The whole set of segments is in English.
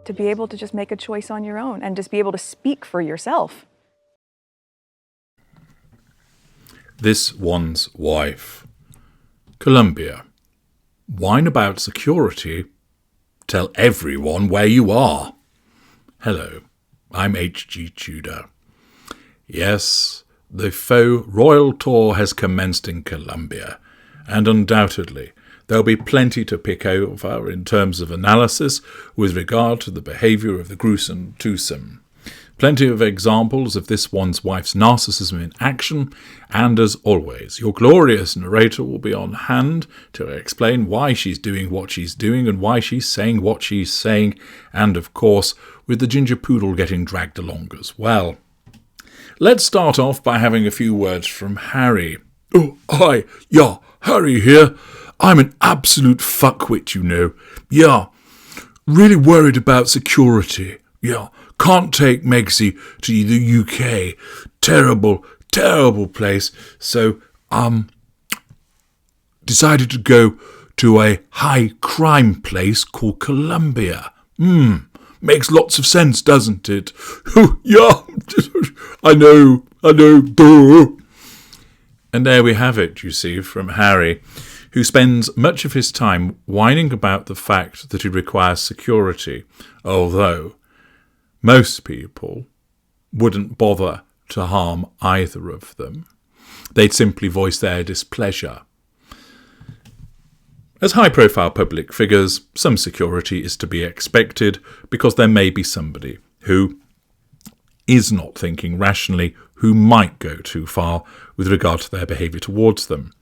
to be able to just make a choice on your own and just be able to speak for yourself. This one's wife. Colombia. Whine about security. Tell everyone where you are. Hello, I'm H.G. Tudor. Yes, the faux-royal tour has commenced in Colombia, and undoubtedly there'll be plenty to pick over in terms of analysis with regard to the behaviour of the gruesome twosome. Plenty of examples of this one's wife's narcissism in action, and as always, your glorious narrator will be on hand to explain why she's doing what she's doing and why she's saying what she's saying, and of course, with the ginger poodle getting dragged along as well. Let's start off by having a few words from Harry. Oh, hi, yeah, Harry here. I'm an absolute fuckwit, you know. Yeah, really worried about security. Yeah, can't take Megsy to the UK. Terrible, terrible place. So, decided to go to a high crime place called Colombia. Makes lots of sense, doesn't it? Yeah, I know, duh. And there we have it, you see, from Harry, who spends much of his time whining about the fact that he requires security, although most people wouldn't bother to harm either of them. They'd simply voice their displeasure. As high-profile public figures, some security is to be expected because there may be somebody who is not thinking rationally, who might go too far with regard to their behaviour towards them.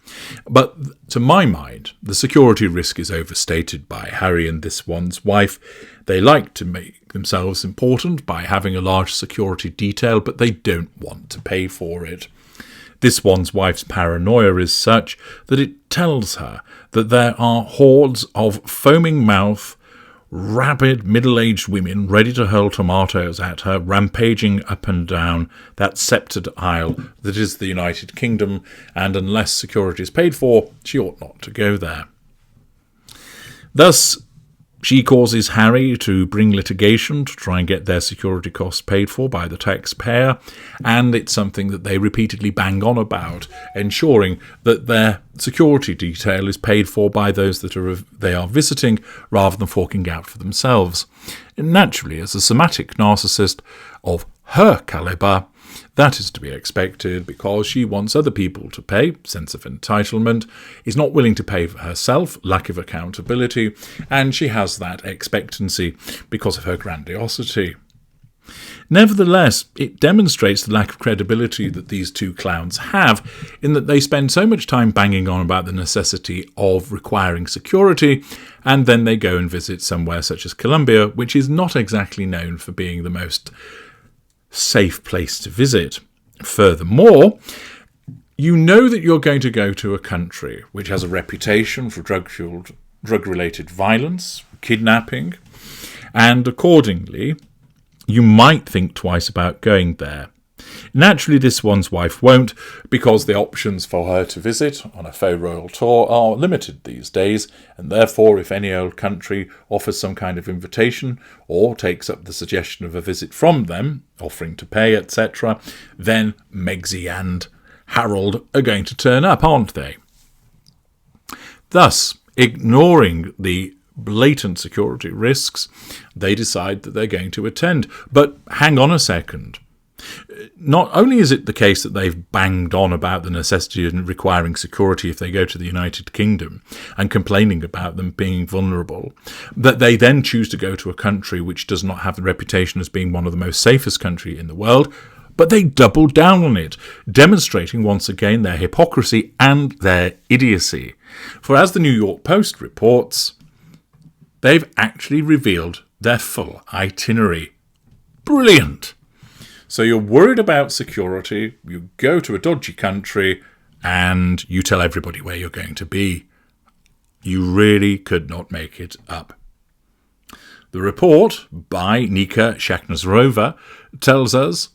But to my mind, the security risk is overstated by Harry and this one's wife. They like to make themselves important by having a large security detail, but they don't want to pay for it. This one's wife's paranoia is such that it tells her that there are hordes of foaming mouth, rabid middle-aged women ready to hurl tomatoes at her, rampaging up and down that sceptred aisle that is the United Kingdom, and unless security is paid for, she ought not to go there. Thus, she causes Harry to bring litigation to try and get their security costs paid for by the taxpayer, and it's something that they repeatedly bang on about, ensuring that their security detail is paid for by those that they are visiting rather than forking out for themselves. And naturally, as a somatic narcissist of her calibre, that is to be expected because she wants other people to pay, sense of entitlement, is not willing to pay for herself, lack of accountability, and she has that expectancy because of her grandiosity. Nevertheless, it demonstrates the lack of credibility that these two clowns have in that they spend so much time banging on about the necessity of requiring security, and then they go and visit somewhere such as Colombia, which is not exactly known for being the most safe place to visit. Furthermore, you know that you're going to go to a country which has a reputation for drug-related violence, kidnapping, and accordingly, you might think twice about going there. Naturally, this one's wife won't, because the options for her to visit on a faux-royal tour are limited these days, and therefore if any old country offers some kind of invitation or takes up the suggestion of a visit from them, offering to pay, etc., then Megsy and Harold are going to turn up, aren't they? Thus, ignoring the blatant security risks, they decide that they're going to attend. But hang on a second. Not only is it the case that they've banged on about the necessity of requiring security if they go to the United Kingdom and complaining about them being vulnerable, that they then choose to go to a country which does not have the reputation as being one of the most safest countries in the world, but they double down on it, demonstrating once again their hypocrisy and their idiocy. For as the New York Post reports, they've actually revealed their full itinerary. Brilliant! So you're worried about security, you go to a dodgy country, and you tell everybody where you're going to be. You really could not make it up. The report by Nika Shaknazarova tells us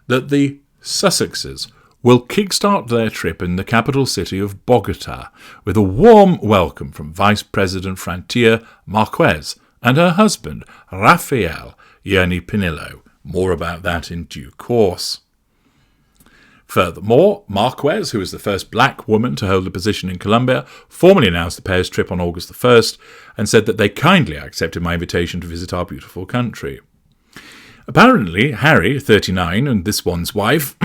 that the Sussexes will kickstart their trip in the capital city of Bogota with a warm welcome from Vice President Frantia Marquez and her husband, Rafael Yerni Pinillo. More about that in due course. Furthermore, Marquez, who was the first black woman to hold a position in Colombia, formally announced the pair's trip on August the 1st and said that they kindly accepted my invitation to visit our beautiful country. Apparently, Harry, 39, and this one's wife,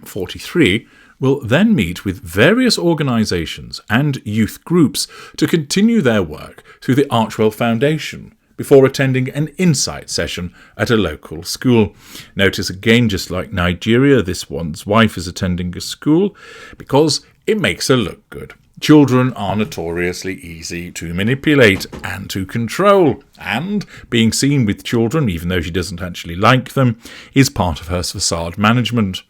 43, will then meet with various organisations and youth groups to continue their work through the Archwell Foundation, before attending an insight session at a local school. Notice again, just like Nigeria, this one's wife is attending a school because it makes her look good. Children are notoriously easy to manipulate and to control, and being seen with children, even though she doesn't actually like them, is part of her facade management.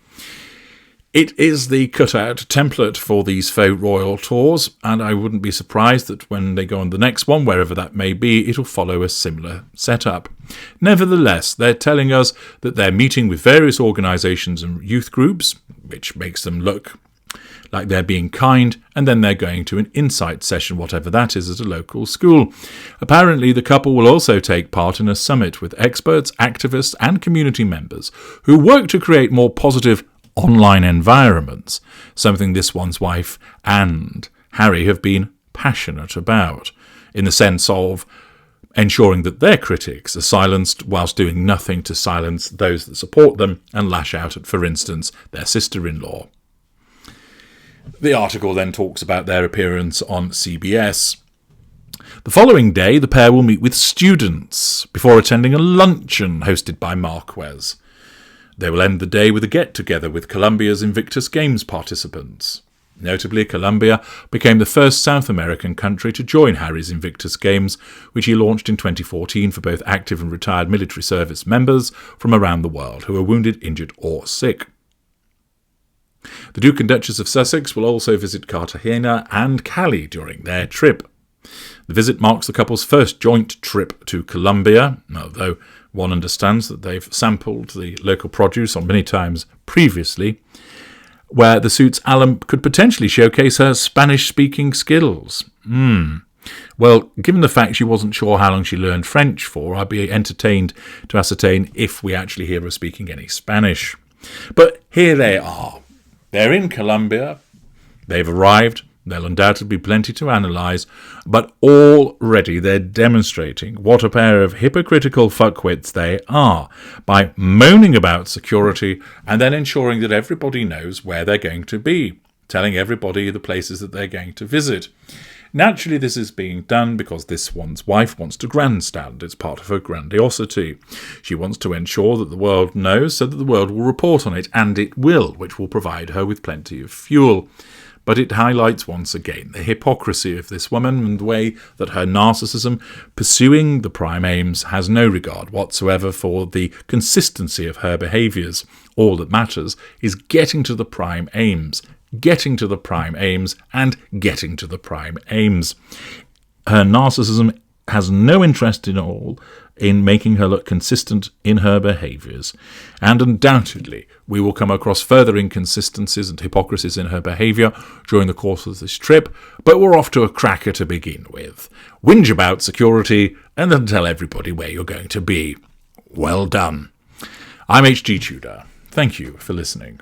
It is the cutout template for these faux-royal tours, and I wouldn't be surprised that when they go on the next one, wherever that may be, it'll follow a similar setup. Nevertheless, they're telling us that they're meeting with various organisations and youth groups, which makes them look like they're being kind, and then they're going to an insight session, whatever that is, at a local school. Apparently, the couple will also take part in a summit with experts, activists, and community members who work to create more positive online environments, something this one's wife and Harry have been passionate about, in the sense of ensuring that their critics are silenced whilst doing nothing to silence those that support them and lash out at, for instance, their sister-in-law. The article then talks about their appearance on CBS. The following day, the pair will meet with students before attending a luncheon hosted by Marquez. They will end the day with a get-together with Colombia's Invictus Games participants. Notably, Colombia became the first South American country to join Harry's Invictus Games, which he launched in 2014 for both active and retired military service members from around the world who are wounded, injured or sick. The Duke and Duchess of Sussex will also visit Cartagena and Cali during their trip. The visit marks the couple's first joint trip to Colombia, although one understands that they've sampled the local produce on many times previously, where the suit's alum could potentially showcase her Spanish-speaking skills. Well, given the fact she wasn't sure how long she learned French for, I'd be entertained to ascertain if we actually hear her speaking any Spanish. But here they are. They're in Colombia. They've arrived. There'll undoubtedly be plenty to analyse, but already they're demonstrating what a pair of hypocritical fuckwits they are by moaning about security and then ensuring that everybody knows where they're going to be, telling everybody the places that they're going to visit. Naturally, this is being done because this one's wife wants to grandstand. It's part of her grandiosity. She wants to ensure that the world knows so that the world will report on it, and it will, which will provide her with plenty of fuel. But it highlights once again the hypocrisy of this woman and the way that her narcissism, pursuing the prime aims, has no regard whatsoever for the consistency of her behaviours. All that matters is getting to the prime aims, getting to the prime aims, and getting to the prime aims. Her narcissism has no interest in all in making her look consistent in her behaviours, and undoubtedly we will come across further inconsistencies and hypocrisies in her behaviour during the course of this trip, but we're off to a cracker to begin with. Whinge about security and then tell everybody where you're going to be. Well done. I'm H.G. Tudor. Thank you for listening.